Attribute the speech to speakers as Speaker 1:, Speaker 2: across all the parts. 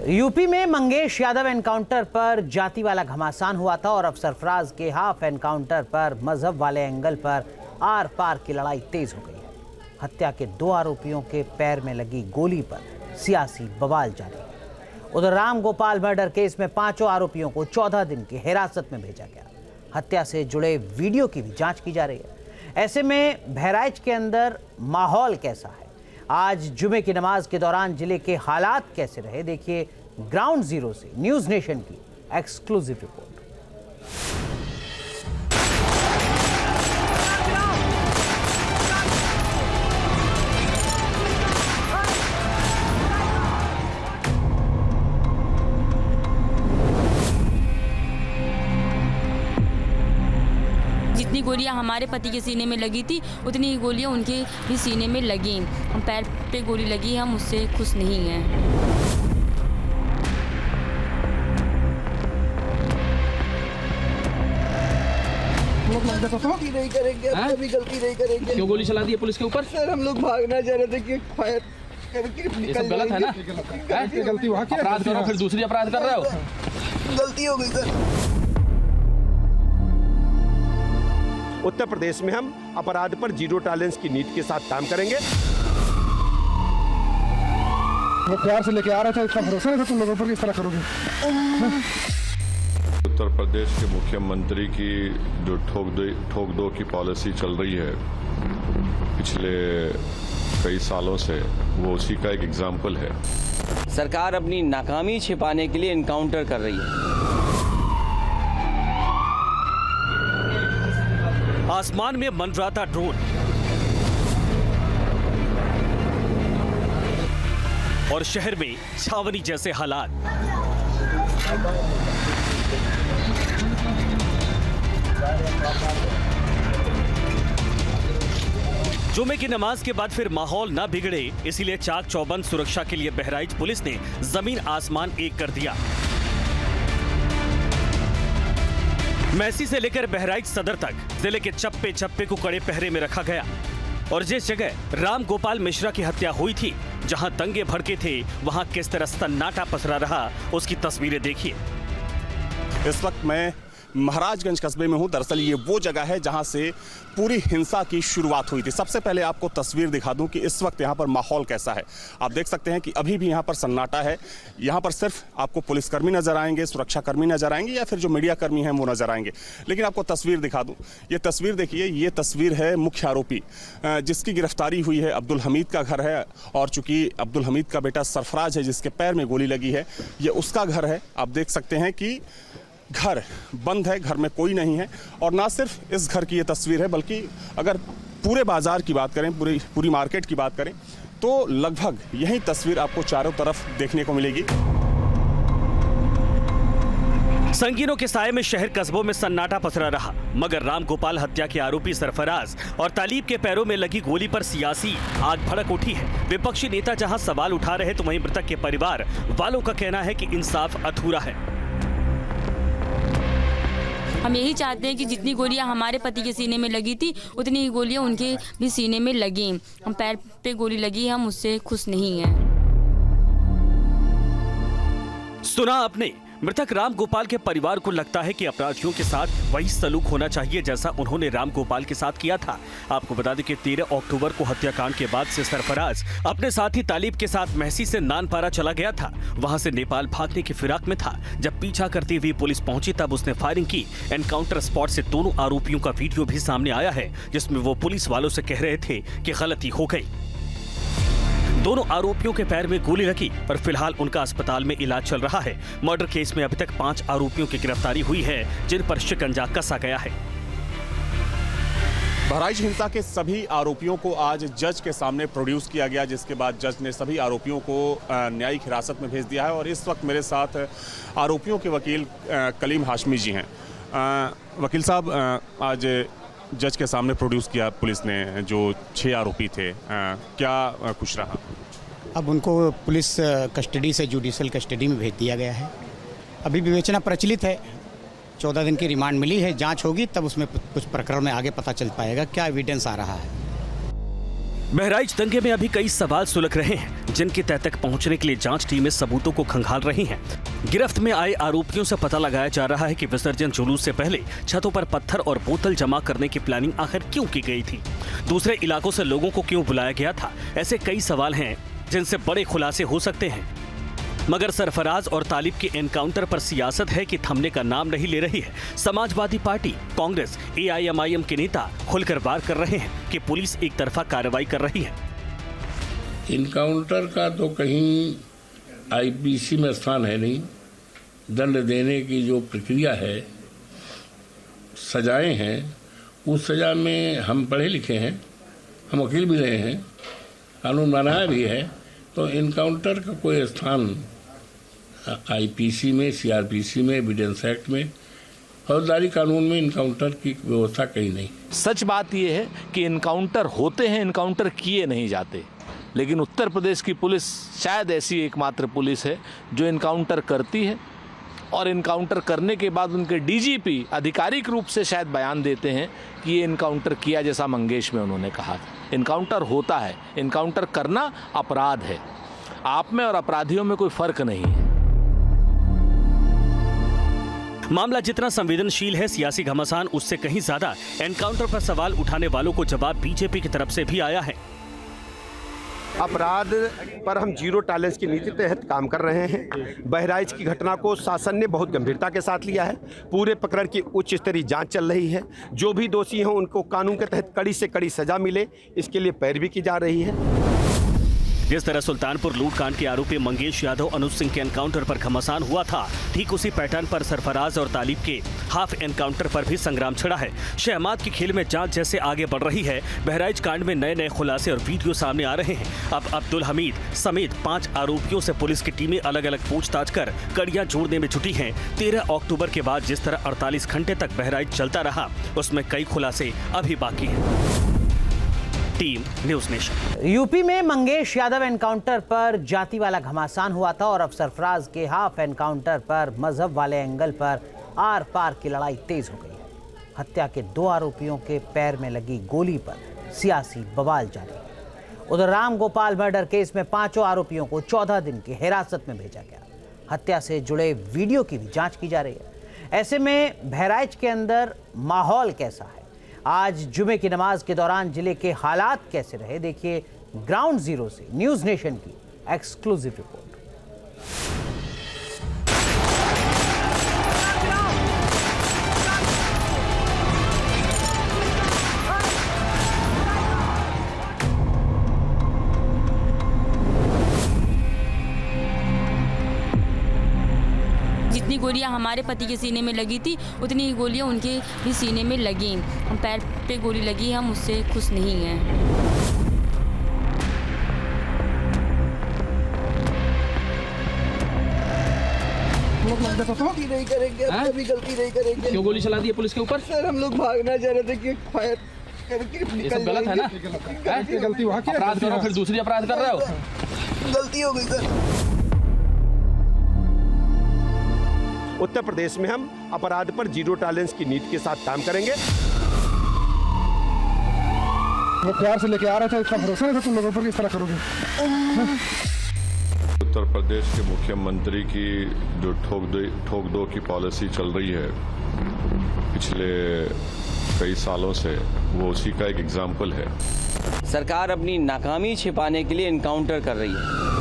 Speaker 1: UP में Mangesh Yadav encounter पर जाति वाला घमासान हुआ था और अब सरफराज के हाफ एनकाउंटर पर मजहब वाले एंगल पर आर पार की लड़ाई तेज हो गई है। हत्या के 2 आरोपियों के पैर में लगी गोली पर सियासी बवाल जारी है। उधर राम गोपाल मर्डर केस में 5 आरोपियों को 14 दिन की हिरासत में भेजा गया। हत्या से जुड़े वीडियो की भी जांच की जा रही है। ऐसे में बहराइच के अंदर माहौल कैसा है, आज जुमे की नमाज के दौरान जिले के हालात कैसे रहे, देखिए ग्राउंड जीरो से न्यूज नेशन की एक्सक्लूसिव रिपोर्ट।
Speaker 2: जितनी गोलियां हमारे पति के सीने में लगी थी उतनी ही गोलियां उनके भी सीने में लगी। हम पैर पे गोली लगी, हम उससे खुश नहीं हैं।
Speaker 3: गलती नहीं करेंगे, अभी गलती नहीं करेंगे।
Speaker 4: क्यों गोली चला दी है पुलिस के ऊपर?
Speaker 3: सर हम लोग भागना चाह रहे थे कि फायर करके
Speaker 4: ये सब गलत है ना?
Speaker 3: गलती वहाँ की
Speaker 4: अपराध करो फिर दूसरी अपराध कर रहे हो।
Speaker 3: गलती हो गई सर।
Speaker 5: उत्तर प्रदेश में हम अपराध पर जीरो टॉलरेंस की नीति के साथ काम करेंगे।
Speaker 6: वो प्यार से लेके आ रहा था, इतना भरोसा नहीं था तुम लोगों पर, किस तरह करोगे?
Speaker 7: उत्तर प्रदेश के मुख्यमंत्री की जो ठोक दो की पॉलिसी चल रही है पिछले कई सालों से, वो उसी का एक एग्जाम्पल है।
Speaker 8: सरकार अपनी नाकामी छिपाने के लिए एनकाउंटर कर रही है।
Speaker 9: आसमान में मंडराता ड्रोन और शहर में छावनी जैसे हालात। जुमे की नमाज के बाद फिर माहौल ना बिगड़े, इसीलिए चाक चौबंद सुरक्षा के लिए बहराइच पुलिस ने जमीन आसमान एक कर दिया। मैसी से लेकर बहराइच सदर तक जिले के चप्पे चप्पे को कड़े पहरे में रखा गया और जिस जगह राम गोपाल मिश्रा की हत्या हुई थी, जहां दंगे भड़के थे, वहां किस तरह सन्नाटा पसरा रहा, उसकी तस्वीरें देखिए।
Speaker 10: इस वक्त मैं महाराजगंज कस्बे में हूं। दरअसल ये वो जगह है जहां से पूरी हिंसा की शुरुआत हुई थी। सबसे पहले आपको तस्वीर दिखा दूं कि इस वक्त यहां पर माहौल कैसा है। आप देख सकते हैं कि अभी भी यहां पर सन्नाटा है। यहां पर सिर्फ आपको पुलिसकर्मी नजर आएंगे, सुरक्षाकर्मी नजर आएंगे या फिर जो मीडिया कर्मी हैं वो नजर आएंगे। लेकिन आपको तस्वीर दिखा दूं, ये तस्वीर देखिए, ये तस्वीर है मुख्य आरोपी जिसकी गिरफ्तारी हुई है। अब्दुल हमीद का घर है और चूंकि अब्दुल हमीद का बेटा सरफराज है जिसके पैर में गोली लगी है, ये उसका घर है। आप देख सकते हैं कि घर बंद है, घर में कोई नहीं है। और ना सिर्फ इस घर की ये तस्वीर है, बल्कि अगर पूरे बाजार की बात करें, पूरी मार्केट की बात करें, तो लगभग यही तस्वीर आपको चारों तरफ देखने को मिलेगी।
Speaker 9: संगीनों के साये में शहर कस्बों में सन्नाटा पसरा रहा, मगर राम गोपाल हत्या के आरोपी सरफराज और तालीब के पैरों में लगी गोली पर सियासी आग भड़क उठी है। विपक्षी नेता जहां सवाल उठा रहे, तो वहीं मृतक के परिवार वालों का कहना है कि इंसाफ अधूरा है।
Speaker 2: हम यही चाहते हैं कि जितनी गोलियां हमारे पति के सीने में लगी थी उतनी ही गोलियां उनके भी सीने में लगी। हम पैर पे गोली लगी, हम उससे खुश नहीं हैं।
Speaker 9: सुना आपने, मृतक राम गोपाल के परिवार को लगता है कि अपराधियों के साथ वही सलूक होना चाहिए जैसा उन्होंने राम गोपाल के साथ किया था। आपको बता दें कि 13 अक्टूबर को हत्याकांड के बाद से सरफराज अपने साथी तालिब के साथ महसी से नानपारा चला गया था। वहां से नेपाल भागने की फिराक में था। जब पीछा करती हुई पुलिस पहुंची तब उसने फायरिंग की। एनकाउंटर स्पॉट से दोनों आरोपियों का वीडियो भी सामने आया है, जिसमें वो पुलिस वालों से कह रहे थे कि गलती हो गई। दोनों आरोपियों के पैर में गोली लगी और फिलहाल उनका अस्पताल में इलाज चल रहा है। मर्डर केस में अभी तक 5 आरोपियों की गिरफ्तारी हुई है, जिन पर शिकंजा कसा गया है।
Speaker 10: बहराइच हिंसा के सभी आरोपियों को आज जज के सामने प्रोड्यूस किया गया, जिसके बाद जज ने सभी आरोपियों को न्यायिक हिरासत में भेज दिया है। और इस वक्त मेरे साथ आरोपियों के वकील कलीम हाशमी जी हैं। वकील साहब, आज जज के सामने प्रोड्यूस किया पुलिस ने जो 6 आरोपी थे, क्या कुछ रहा?
Speaker 11: अब उनको पुलिस कस्टडी से जुडिशियल कस्टडी में भेज दिया गया है। अभी विवेचना प्रचलित है, 14 दिन की रिमांड मिली है। जांच होगी तब उसमें कुछ प्रकरण में आगे पता चल पाएगा क्या एविडेंस आ रहा है।
Speaker 9: बहराइच दंगे में अभी कई सवाल सुलग रहे हैं। जिनके तह तक पहुंचने के लिए जांच टीमें सबूतों को खंगाल रही हैं। गिरफ्त में आए आरोपियों से पता लगाया जा रहा है कि विसर्जन जुलूस से पहले छतों पर पत्थर और बोतल जमा करने की प्लानिंग आखिर क्यों की गई थी, दूसरे इलाकों से लोगों को क्यों बुलाया गया था। ऐसे कई सवाल हैं जिनसे बड़े खुलासे हो सकते हैं। मगर सरफराज और तालिब के एनकाउंटर पर सियासत है कि थमने का नाम नहीं ले रही है। समाजवादी पार्टी, कांग्रेस, AIMIM के नेता खुलकर वार कर रहे हैं कि पुलिस एक तरफा कार्रवाई कर रही है।
Speaker 12: इनकाउंटर का तो कहीं IPC में स्थान है नहीं। दंड देने की जो प्रक्रिया है, सजाएं हैं, उस सजा में हम पढ़े लिखे हैं, हम वकील भी रहे हैं, कानून बनाया भी है, तो इनकाउंटर का कोई स्थान IPC में, CRPC में, एविडेंस एक्ट में, फौजदारी कानून में इनकाउंटर की व्यवस्था कहीं नहीं।
Speaker 13: सच बात यह है कि इनकाउंटर होते हैं, इनकाउंटर किए नहीं जाते। लेकिन उत्तर प्रदेश की पुलिस शायद ऐसी एकमात्र पुलिस है जो इनकाउंटर करती है, और इनकाउंटर करने के बाद उनके DGP आधिकारिक रूप से शायद बयान देते हैं कि ये इनकाउंटर किया, जैसा मंगेश में उन्होंने कहा था। इनकाउंटर होता है, इनकाउंटर करना अपराध है। आप में और अपराधियों में कोई फर्क नहीं है।
Speaker 9: मामला जितना संवेदनशील है सियासी घमासान, उससे कहीं ज्यादा एनकाउंटर पर सवाल उठाने वालों को जवाब BJP की तरफ से भी आया है।
Speaker 5: अपराध पर हम जीरो टॉलरेंस की नीति तहत काम कर रहे हैं। बहराइच की घटना को शासन ने बहुत गंभीरता के साथ लिया है। पूरे प्रकरण की उच्च स्तरीय जांच चल रही है। जो भी दोषी हों उनको कानून के तहत कड़ी से कड़ी सजा मिले, इसके लिए पैरवी की जा रही है।
Speaker 9: जिस तरह सुल्तानपुर लूटकांड के आरोपी मंगेश यादव, अनुज सिंह के एनकाउंटर पर घमासान हुआ था, ठीक उसी पैटर्न पर सरफराज और तालिब के हाफ एनकाउंटर पर भी संग्राम छिड़ा है। शहमाद की खेल में जांच जैसे आगे बढ़ रही है, बहराइच कांड में नए नए खुलासे और वीडियो सामने आ रहे हैं। अब अब्दुल हमीद समेत 5 आरोपियों से पुलिस की टीमें अलग अलग पूछताछ कर कड़ियां जोड़ने में जुटी हैं। 13 अक्टूबर के बाद जिस तरह 48 घंटे तक बहराइच चलता रहा, उसमें कई खुलासे अभी बाकी हैं। Team news nation.
Speaker 1: यूपी में मंगेश यादव एनकाउंटर पर जाति वाला घमासान हुआ था और अब सरफराज के हाफ एनकाउंटर पर मजहब वाले एंगल पर आर पार की लड़ाई तेज हो गई है। हत्या के 2 आरोपियों के पैर में लगी गोली पर सियासी बवाल जारी है। उधर राम गोपाल मर्डर केस में 5 आरोपियों को 14 दिन की हिरासत में भेजा गया। हत्या से जुड़े वीडियो की भी जांच की जा रही है। ऐसे में बहराइच के अंदर माहौल कैसा है, आज जुमे की नमाज के दौरान जिले के हालात कैसे रहे, देखिए ग्राउंड जीरो से न्यूज़ नेशन की एक्सक्लूसिव रिपोर्ट।
Speaker 2: जितनी गोलियां हमारे पति के सीने में लगी थी, उतनी ही गोलियां उनके भी सीने में लगी। हम पैर पे गोली लगी, हम उससे खुश नहीं हैं।
Speaker 3: गलती नहीं करेंगे, कभी गलती नहीं करेंगे।
Speaker 4: क्यों गोली चला दी है पुलिस के ऊपर?
Speaker 3: सर हम लोग भागना चाह रहे थे कि फायर करके
Speaker 4: ये सब गलत है ना?
Speaker 6: गलती वहाँ की
Speaker 4: अपराध करो, फिर दूसरी अपराध कर रहे हो।
Speaker 3: गलती हो गई सर।
Speaker 5: उत्तर प्रदेश में हम अपराध पर जीरो टॉलरेंस की नीति के साथ काम करेंगे।
Speaker 6: वो प्यार से लेके आ रहा था, इतना भरोसा नहीं था तुम लोगों पर कि इस तरह करोगे।
Speaker 7: उत्तर प्रदेश के मुख्यमंत्री की जो ठोक दो की पॉलिसी चल रही है पिछले कई सालों से, वो उसी का एक एग्जाम्पल है।
Speaker 8: सरकार अपनी नाकामी छिपाने के लिए इनकाउंटर कर रही है।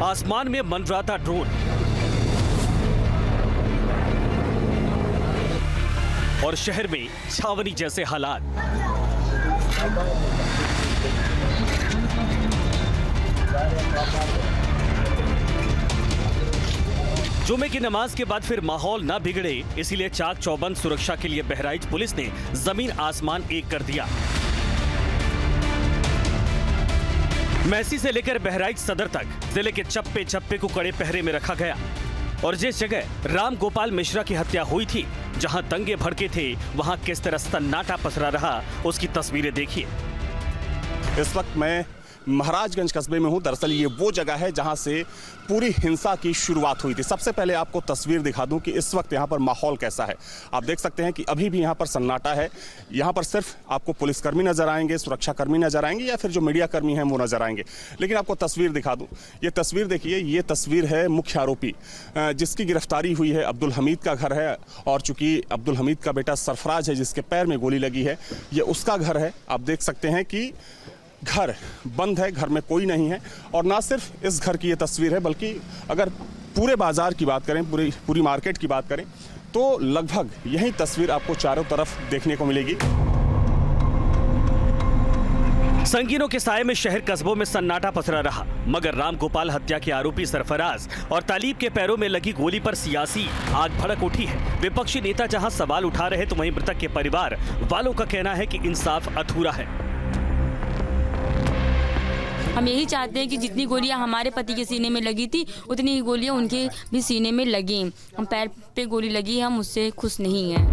Speaker 9: आसमान में मंडराता ड्रोन और शहर में छावनी जैसे हालात। जुमे की नमाज के बाद फिर माहौल ना बिगड़े, इसीलिए चाक चौबंद सुरक्षा के लिए बहराइच पुलिस ने जमीन आसमान एक कर दिया। मैसी से लेकर बहराइच सदर तक जिले के चप्पे चप्पे को कड़े पहरे में रखा गया। और जिस जगह राम गोपाल मिश्रा की हत्या हुई थी, जहां दंगे भड़के थे, वहां किस तरह सन्नाटा पसरा रहा, उसकी तस्वीरें देखिए।
Speaker 10: इस वक्त मैं महाराजगंज कस्बे में हूं। दरअसल ये वो जगह है जहां से पूरी हिंसा की शुरुआत हुई थी। सबसे पहले आपको तस्वीर दिखा दूं कि इस वक्त यहां पर माहौल कैसा है। आप देख सकते हैं कि अभी भी यहां पर सन्नाटा है। यहां पर सिर्फ आपको पुलिसकर्मी नजर आएंगे, सुरक्षाकर्मी नजर आएंगे या फिर जो मीडिया कर्मी हैं वो नजर आएंगे। लेकिन आपको तस्वीर दिखा दूं, ये तस्वीर देखिए, ये तस्वीर है मुख्य आरोपी जिसकी गिरफ्तारी हुई है। अब्दुल हमीद का घर है और चूंकि अब्दुल हमीद का बेटा सरफराज है जिसके पैर में गोली लगी है, ये उसका घर है। आप देख सकते हैं कि घर बंद है, घर में कोई नहीं है। और ना सिर्फ इस घर की ये तस्वीर है बल्कि अगर पूरे बाजार की बात करें, पूरी मार्केट की बात करें तो लगभग यही तस्वीर आपको चारों तरफ देखने को मिलेगी।
Speaker 9: संगीनों के साए में शहर कस्बों में सन्नाटा पसरा रहा, मगर राम गोपाल हत्या के आरोपी सरफराज और तालिब के पैरों में लगी गोली पर सियासी आग भड़क उठी है। विपक्षी नेता जहां सवाल उठा रहे तो वहीं मृतक के परिवार वालों का कहना है कि इंसाफ अधूरा है।
Speaker 2: हम यही चाहते हैं कि जितनी गोलियां हमारे पति के सीने में लगी थी उतनी ही गोलियां उनके भी सीने में लगी। हम पैर पे गोली लगी, हम उससे खुश नहीं हैं।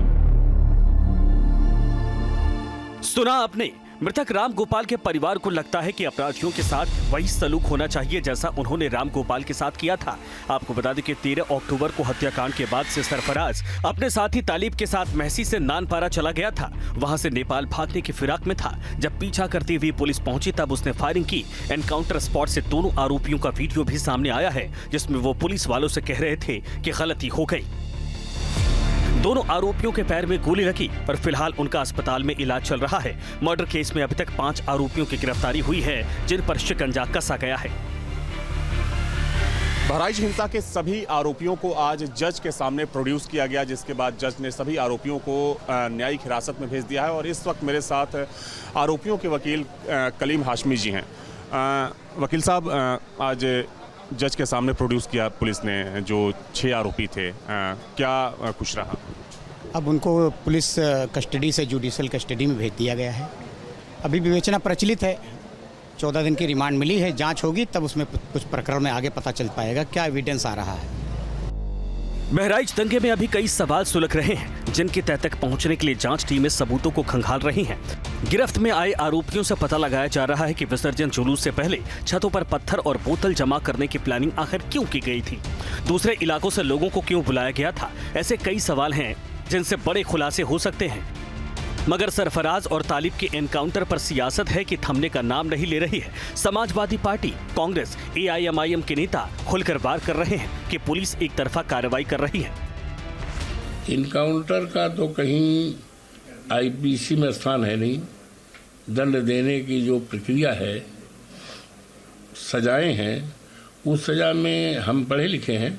Speaker 9: सुना आपने, मृतक राम गोपाल के परिवार को लगता है कि अपराधियों के साथ वही सलूक होना चाहिए जैसा उन्होंने राम गोपाल के साथ किया था। आपको बता दें कि 13 अक्टूबर को हत्याकांड के बाद से सरफराज अपने साथी तालिब के साथ महसी से नानपारा चला गया था। वहां से नेपाल भागने की फिराक में था। जब पीछा करती हुई पुलिस पहुंची तब उसने फायरिंग की। एनकाउंटर स्पॉट से दोनों आरोपियों का वीडियो भी सामने आया है जिसमें वो पुलिस वालों से कह रहे थे कि गलती हो गई। दोनों आरोपियों के पैर में गोली लगी और फिलहाल उनका अस्पताल में इलाज चल रहा है। मर्डर केस में अभी तक 5 आरोपियों की गिरफ्तारी हुई है जिन पर शिकंजा कसा गया है।
Speaker 10: बहराइच हिंसा के सभी आरोपियों को आज जज के सामने प्रोड्यूस किया गया, जिसके बाद जज ने सभी आरोपियों को न्यायिक हिरासत में भेज दिया है। और इस वक्त मेरे साथ आरोपियों के वकील कलीम हाशमी जी हैं। वकील साहब, आज जज के सामने प्रोड्यूस किया पुलिस ने जो 6 आरोपी थे, क्या कुछ रहा?
Speaker 11: अब उनको पुलिस कस्टडी से जुडिशल कस्टडी में भेज दिया गया है। अभी विवेचना प्रचलित है, 14 दिन की रिमांड मिली है। जांच होगी तब उसमें कुछ प्रकरण में आगे पता चल पाएगा क्या एविडेंस आ रहा है।
Speaker 9: बहराइच दंगे में अभी कई सवाल सुलग रहे हैं जिनके तह तक पहुंचने के लिए जांच टीमें सबूतों को खंगाल रही हैं। गिरफ्त में आए आरोपियों से पता लगाया जा रहा है कि विसर्जन जुलूस से पहले छतों पर पत्थर और बोतल जमा करने की प्लानिंग आखिर क्यों की गई थी, दूसरे इलाकों से लोगों को क्यों बुलाया गया था। ऐसे कई सवाल हैं जिनसे बड़े खुलासे हो सकते हैं। मगर सरफराज और तालिब के एनकाउंटर पर सियासत है कि थमने का नाम नहीं ले रही है। समाजवादी पार्टी, कांग्रेस, AIMIM के नेता खुलकर वार कर रहे हैं कि पुलिस एक तरफा कार्रवाई कर रही है।
Speaker 12: इनकाउंटर का तो कहीं IPC में स्थान है नहीं। दंड देने की जो प्रक्रिया है, सजाएं हैं, उस सजा में हम पढ़े लिखे हैं,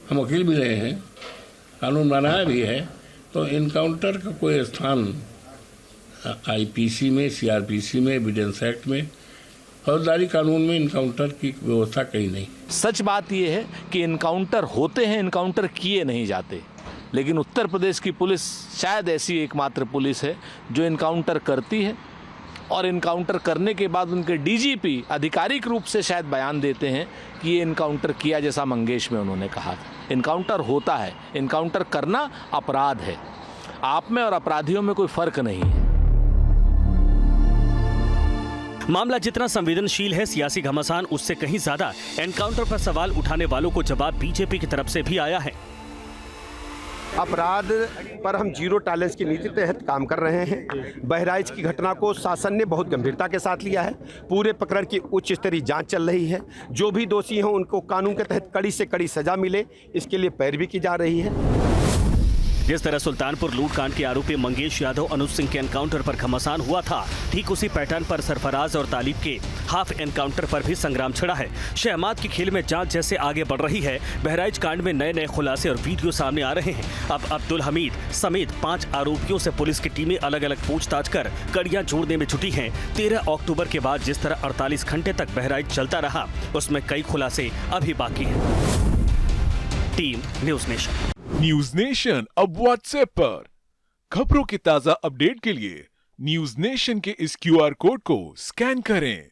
Speaker 12: हम वकील भी रहे हैं, कानून बनाया भी है, तो इनकाउंटर का कोई स्थान IPC में, CRPC में, एविडेंस एक्ट में, फौजदारी कानून में इनकाउंटर की व्यवस्था कहीं नहीं।
Speaker 13: सच बात यह है कि इनकाउंटर होते हैं, इनकाउंटर किए नहीं जाते। लेकिन उत्तर प्रदेश की पुलिस शायद ऐसी एकमात्र पुलिस है जो इनकाउंटर करती है और इनकाउंटर करने के बाद उनके DGP आधिकारिक रूप से शायद बयान देते हैं कि ये इनकाउंटर किया, जैसा मंगेश में उन्होंने कहा था। इनकाउंटर होता है, इनकाउंटर करना अपराध है। आप में और अपराधियों में कोई फर्क नहीं है।
Speaker 9: मामला जितना संवेदनशील है, सियासी घमासान उससे कहीं ज्यादा। एनकाउंटर पर सवाल उठाने वालों को जवाब BJP की तरफ से भी आया है।
Speaker 5: अपराध पर हम जीरो टॉलरेंस की नीति तहत काम कर रहे हैं। बहराइच की घटना को शासन ने बहुत गंभीरता के साथ लिया है। पूरे प्रकरण की उच्च स्तरीय जांच चल रही है। जो भी दोषी हैं उनको कानून के तहत कड़ी से कड़ी सजा मिले, इसके लिए पैरवी की जा रही है।
Speaker 9: जिस तरह सुल्तानपुर लूटकांड के आरोपी मंगेश यादव अनुज सिंह के एनकाउंटर पर घमासान हुआ था, ठीक उसी पैटर्न पर सरफराज और तालिब के हाफ एनकाउंटर पर भी संग्राम छिड़ा है। शहमाद की खेल में जांच जैसे आगे बढ़ रही है, बहराइच कांड में नए नए खुलासे और वीडियो सामने आ रहे हैं। अब अब्दुल हमीद समेत 5 आरोपियों से पुलिस की टीमें अलग अलग पूछताछ कर कड़ियां जोड़ने में जुटी हैं। 13 अक्टूबर के बाद जिस तरह 48 घंटे तक बहराइच चलता रहा, उसमें कई खुलासे अभी बाकी हैं। Team news nation.
Speaker 14: News nation अब WhatsApp पर। खबरों के ताजा अपडेट के लिए न्यूज़ नेशन के इस QR कोड को स्कैन करें।